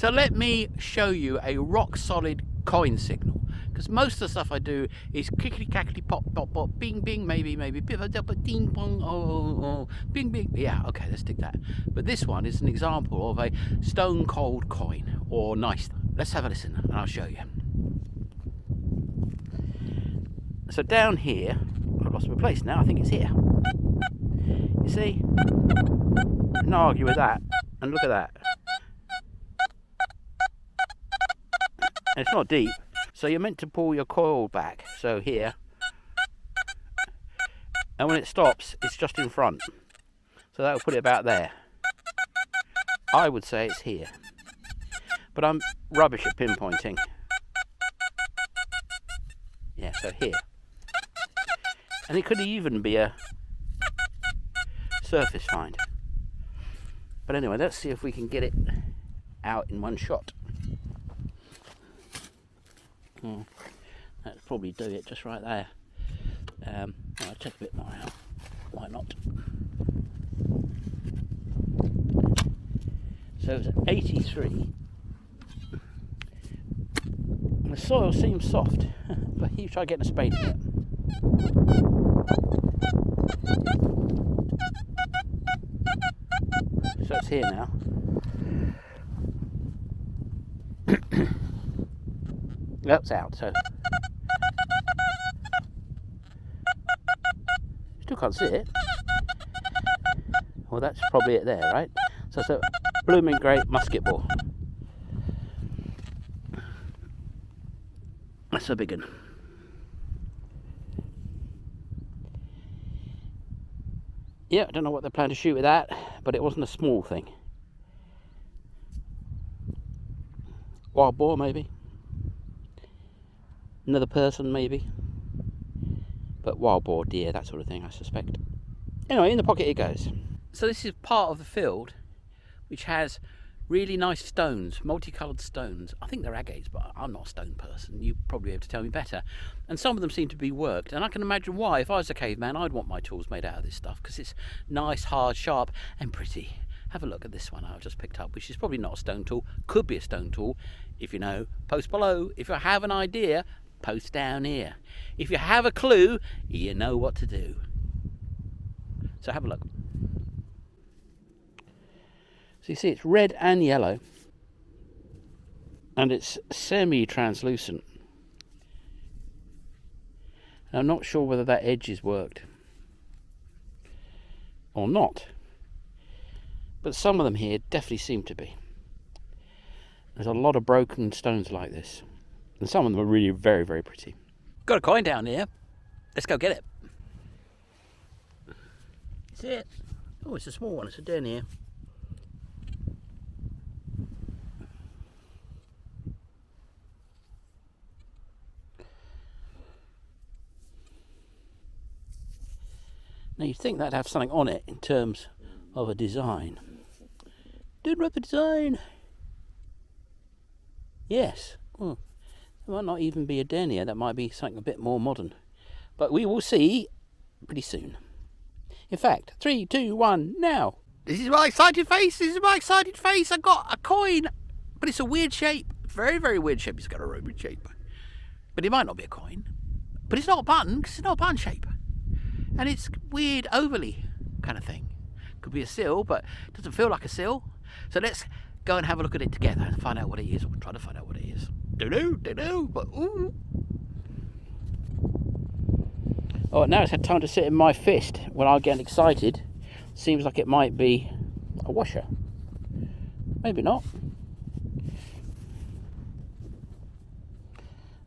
So let me show you a rock solid coin signal, because most of the stuff I do is clickety clackety pop pop pop, bing bing, maybe ding bong, oh bing bing. Yeah, okay, let's stick that. But this one is an example of a stone cold coin, or nice. Let's have a listen and I'll show you. So down here, I've lost my place now, I think it's here. You see? No argue with that. And look at that. And it's not deep, so you're meant to pull your coil back. So here. And when it stops, it's just in front. So that will put it about there. I would say it's here. But I'm rubbish at pinpointing. Yeah, so here. And it could even be a surface find. But anyway, let's see if we can get it out in one shot. That'll probably do it just right there. I'll take a bit more out. Why not? So it's 83. The soil seems soft, but you try getting a spade in it. So it's here now. That's out, so still can't see it. Well, that's probably it there, right? So it's a blooming great musket ball. That's a big one. Yeah, I don't know what they plan to shoot with that, but it wasn't a small thing. Wild boar, maybe. Another person, maybe. But wild boar, deer, that sort of thing, I suspect. Anyway, in the pocket it goes. So this is part of the field which has really nice stones, multicoloured stones. I think they're agates, but I'm not a stone person. You'd probably be able to tell me better. And some of them seem to be worked. And I can imagine why. If I was a caveman, I'd want my tools made out of this stuff, because it's nice, hard, sharp, and pretty. Have a look at this one I've just picked up, which is probably not a stone tool. Could be a stone tool. If you know, post below. If you have an idea, post down here. If you have a clue, you know what to do. So have a look. So you see it's red and yellow, and it's semi-translucent. I'm not sure whether that edge is worked or not, but some of them here definitely seem to be. There's a lot of broken stones like this, and some of them are really very, very pretty. Got a coin down here. Let's go get it. See it? Oh, it's a small one. It's a denier. Now you'd think that'd have something on it in terms of a design. Did read the design? Yes. Well, it might not even be a denier. That might be something a bit more modern. But we will see pretty soon. In fact, 3, 2, 1, now. This is my excited face. This is my excited face. I got a coin, but it's a weird shape. Very, very weird shape. It's got a Roman shape. But it might not be a coin. But it's not a button, because it's not a button shape. And it's weird, overly kind of thing. Could be a seal, but it doesn't feel like a seal. So let's go and have a look at it together and find out what it is, or try to find out what it is. Don't know, but ooh. Oh, now it's had time to sit in my fist. When I get excited, seems like it might be a washer. Maybe not.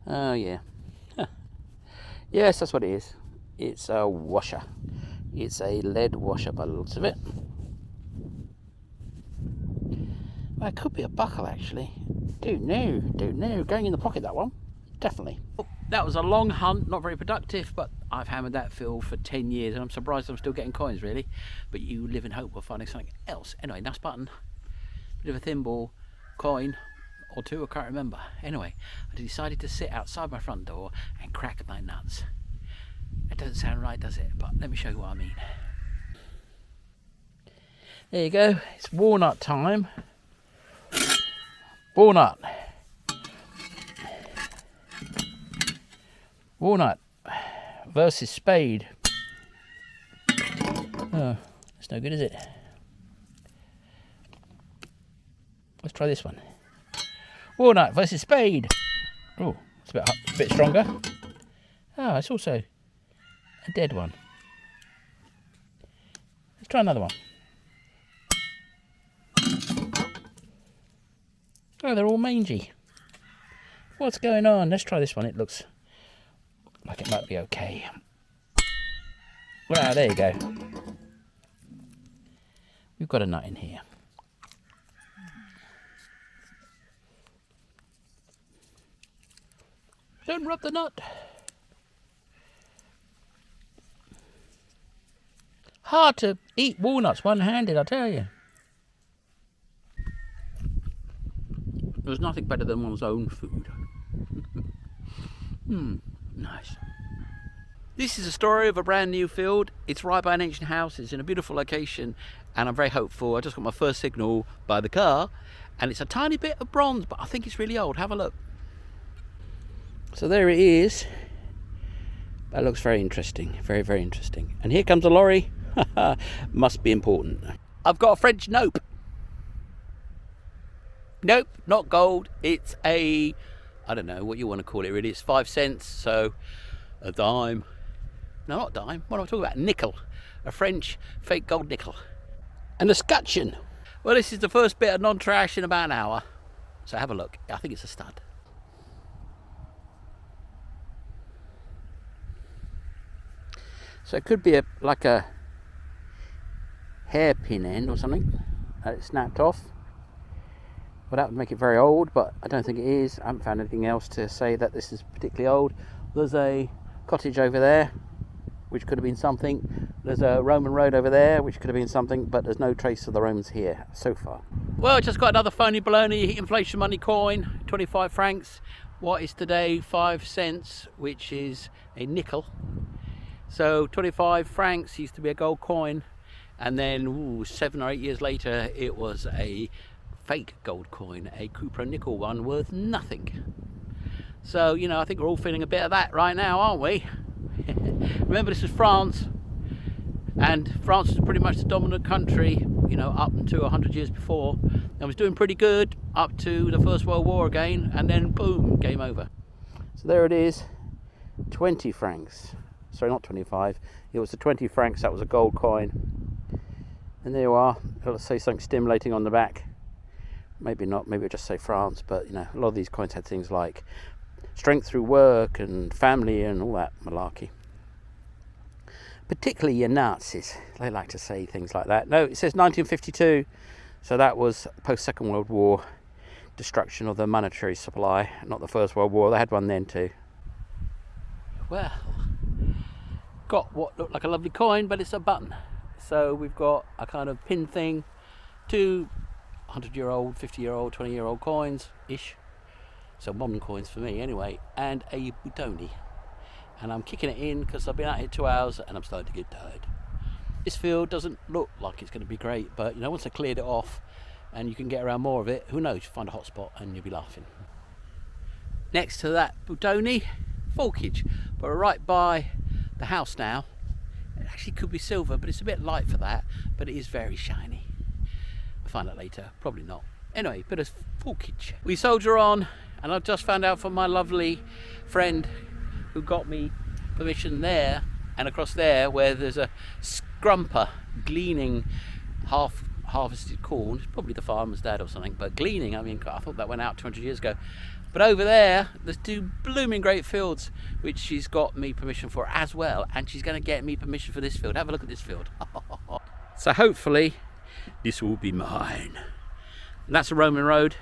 Oh yeah. Yes, that's what it is. It's a washer. It's a lead washer by the looks of it. Well, it could be a buckle actually. Don't know. Going in the pocket, that one. Definitely. That was a long hunt, not very productive, but I've hammered that field for 10 years and I'm surprised I'm still getting coins really. But you live in hope of finding something else. Anyway, nice button. Bit of a thin ball, coin or two, I can't remember. Anyway, I decided to sit outside my front door and crack my nuts. That doesn't sound right, does it? But let me show you what I mean. There you go. It's walnut time. Walnut. Walnut versus spade. Oh, that's no good, is it? Let's try this one. Walnut versus spade. Oh, it's a bit stronger. Oh, it's also a dead one. Let's try another one. Oh, they're all mangy. What's going on? Let's try this one. It looks like it might be okay. Well, there you go. We've got a nut in here. Don't rub the nut. Hard to eat walnuts one-handed, I tell you. There's nothing better than one's own food. Nice. This is a story of a brand new field. It's right by an ancient house. It's in a beautiful location, and I'm very hopeful. I just got my first signal by the car, and it's a tiny bit of bronze, but I think it's really old. Have a look. So there it is. That looks very interesting. Very, very interesting. And here comes a lorry. Must be important. I've got a French nope. Nope, not gold. It's I don't know what you want to call it really. It's 5 cents, so a dime. No, not dime. What am I talking about? Nickel. A French fake gold nickel. An escutcheon. Well, this is the first bit of non-trash in about an hour. So have a look. I think it's a stud. So it could be like a hairpin end or something that it snapped off. Well, that would make it very old, but I don't think it is. I haven't found anything else to say that this is particularly old. There's a cottage over there, which could have been something. There's a Roman road over there, which could have been something, but there's no trace of the Romans here so far. Well, just got another phony baloney inflation money coin, 25 francs. What is today 5 cents, which is a nickel. So 25 francs used to be a gold coin, and then 7 or 8 years later it was a fake gold coin, a Cupro nickel one worth nothing. So, you know, I think we're all feeling a bit of that right now, aren't we? Remember, this is France, and France was pretty much the dominant country, you know, up until 100 years before, and was doing pretty good up to the First World War again, and then boom, game over. So there it is, 20 francs. Sorry, not 25. It was the 20 francs. That was a gold coin. And there you are. It'll say something stimulating on the back. Maybe not. Maybe it'll just say France. But, you know, a lot of these coins had things like strength through work and family and all that malarkey. Particularly your Nazis. They like to say things like that. No, it says 1952. So that was post-Second World War destruction of the monetary supply. Not the First World War. They had one then too. Well, got what looked like a lovely coin, but it's a button. So we've got a kind of pin thing, 2 100-year-old, 50-year-old, 20-year-old coins ish, so modern coins for me anyway, and a Butoni. And I'm kicking it in because I've been out here 2 hours and I'm starting to get tired. This field doesn't look like it's going to be great, but you know, once I cleared it off and you can get around more of it, who knows, you find a hot spot and you'll be laughing. Next to that Butoni, Falkage, but we're right by the house now. It actually could be silver, but it's a bit light for that, but it is very shiny. I'll find out later, probably not. Anyway, bit of Falkage. We soldier on, and I've just found out from my lovely friend who got me permission there and across there where there's a scrumper gleaning half harvested corn. It's probably the farmer's dad or something, but gleaning, I mean, I thought that went out 200 years ago. But over there, there's 2 blooming great fields, which she's got me permission for as well. And she's going to get me permission for this field. Have a look at this field. So hopefully, this will be mine. And that's a Roman road.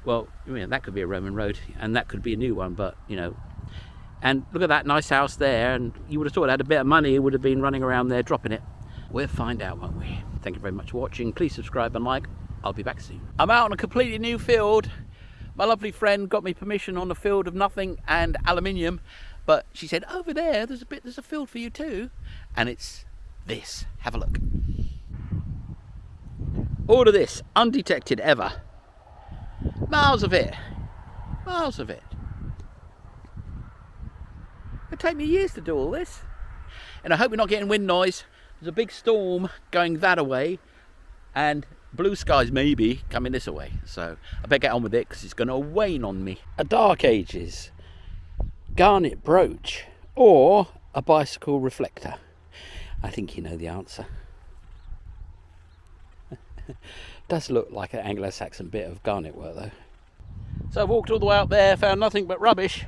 Well, I mean, that could be a Roman road, and that could be a new one, but, you know. And look at that nice house there, and you would have thought it had a bit of money, it would have been running around there dropping it. We'll find out, won't we? Thank you very much for watching. Please subscribe and like. I'll be back soon. I'm out on a completely new field. My lovely friend got me permission on a field of nothing and aluminium, but she said, over there, there's a field for you too. And it's this. Have a look. All of this, undetected ever. Miles of it. Miles of it. It'll take me years to do all this. And I hope we're not getting wind noise. There's a big storm going that away, and blue skies maybe coming this way. So I better get on with it because it's going to wane on me. A Dark Ages garnet brooch or a bicycle reflector? I think you know the answer. Does look like an Anglo-Saxon bit of garnet work though. So I've walked all the way up there, found nothing but rubbish,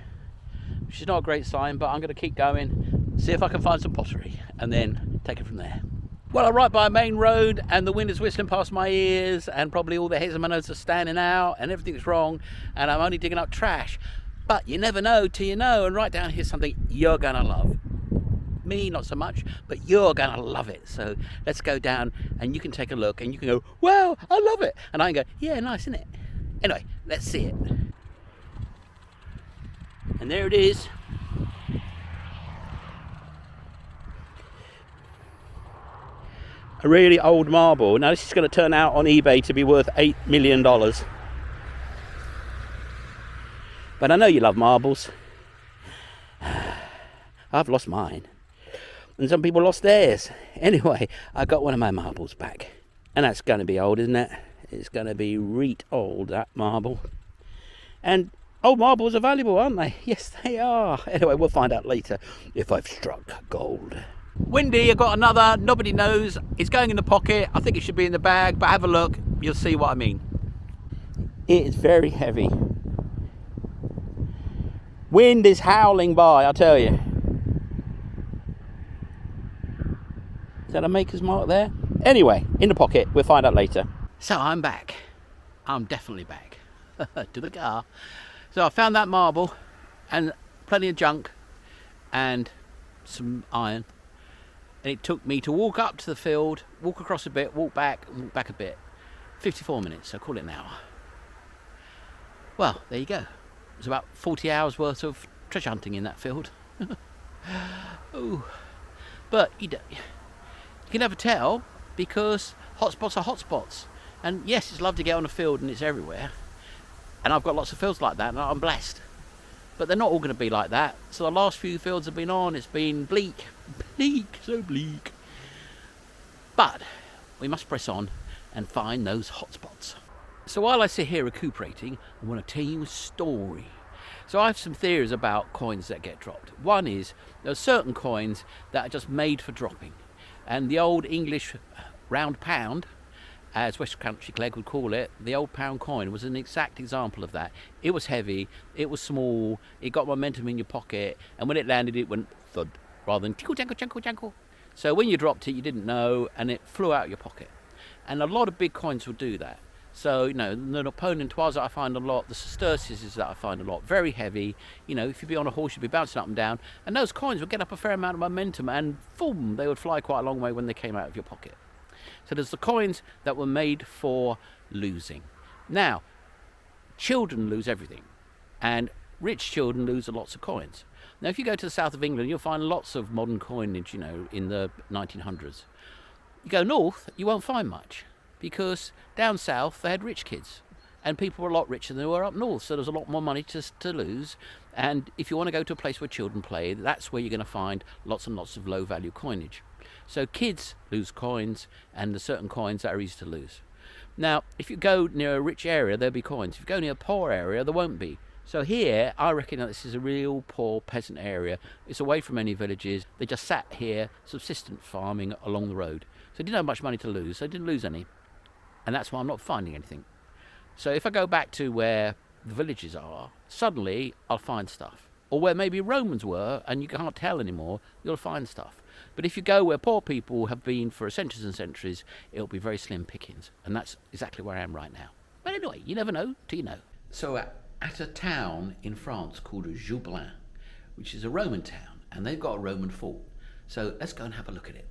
which is not a great sign, but I'm going to keep going, see if I can find some pottery, and then take it from there. Well, I'm right by a main road, and the wind is whistling past my ears, and probably all the hairs on my nose are standing out, and everything's wrong, and I'm only digging up trash. But you never know till you know, and right down here's something you're going to love. Me, not so much, but you're going to love it. So let's go down, and you can take a look, and you can go, wow, I love it. And I can go, yeah, nice, isn't it? Anyway, let's see it. And there it is. A really old marble. Now this is going to turn out on eBay to be worth $8 million. But I know you love marbles. I've lost mine. And some people lost theirs. Anyway, I got one of my marbles back. And that's going to be old, isn't it? It's going to be reet old, that marble. And old marbles are valuable, aren't they? Yes, they are. Anyway, we'll find out later if I've struck gold. Windy, I've got another, nobody knows. It's going in the pocket. I think it should be in the bag, but have a look. You'll see what I mean. It is very heavy. Wind is howling by, I tell you. Is that a maker's mark there? Anyway, in the pocket. We'll find out later. So I'm back. I'm definitely back to the car. So I found that marble and plenty of junk and some iron. And it took me to walk up to the field, walk across a bit, walk back a bit. 54 minutes, so call it an hour. Well, there you go. It was about 40 hours worth of treasure hunting in that field. Ooh. But you can never tell because hotspots are hotspots. And yes, it's lovely to get on a field and it's everywhere. And I've got lots of fields like that and I'm blessed. But they're not all going to be like that. So the last few fields I've been on, it's been bleak. Bleak, so bleak. But we must press on and find those hotspots. So while I sit here recuperating, I want to tell you a story. So I have some theories about coins that get dropped. One is there are certain coins that are just made for dropping. And the old English round pound, as West Country Clegg would call it, the old pound coin was an exact example of that. It was heavy, it was small, it got momentum in your pocket, and when it landed it went thud, rather than tinkle, jankle, jankle, jankle. So when you dropped it, you didn't know, and it flew out of your pocket. And a lot of big coins will do that. So, you know, the Napoleontoises that I find a lot, the sesterces that I find a lot, very heavy. You know, if you'd be on a horse, you'd be bouncing up and down, and those coins would get up a fair amount of momentum, and boom, they would fly quite a long way when they came out of your pocket. So there's the coins that were made for losing. Now, children lose everything, and rich children lose lots of coins. Now, if you go to the south of England, you'll find lots of modern coinage, you know, in the 1900s. You go north, you won't find much, because down south they had rich kids, and people were a lot richer than they were up north, so there's a lot more money to lose. And if you want to go to a place where children play, that's where you're going to find lots and lots of low-value coinage. So kids lose coins, and there's certain coins that are easy to lose. Now, if you go near a rich area, there'll be coins. If you go near a poor area, there won't be. So here, I reckon that this is a real poor peasant area. It's away from any villages. They just sat here, subsistent farming along the road. So they didn't have much money to lose, so they didn't lose any. And that's why I'm not finding anything. So if I go back to where the villages are, suddenly I'll find stuff. Or where maybe Romans were, and you can't tell anymore, you'll find stuff. But if you go where poor people have been for centuries and centuries, it'll be very slim pickings. And that's exactly where I am right now. But anyway, you never know till you know. So at a town in France called Jublain, which is a Roman town, and they've got a Roman fort. So let's go and have a look at it.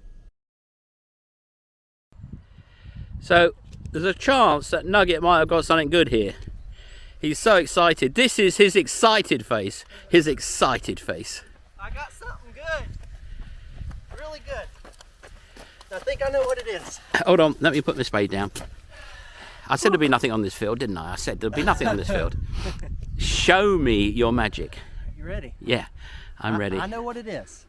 So there's a chance that Nugget might have got something good here. He's so excited. This is his excited face. His excited face. I got something good. Really good. I think I know what it is. Hold on, let me put my spade down. I said there'd be nothing on this field, didn't I? I said there'd be nothing on this field. Show me your magic. You ready? Yeah, I'm ready. I know what it is.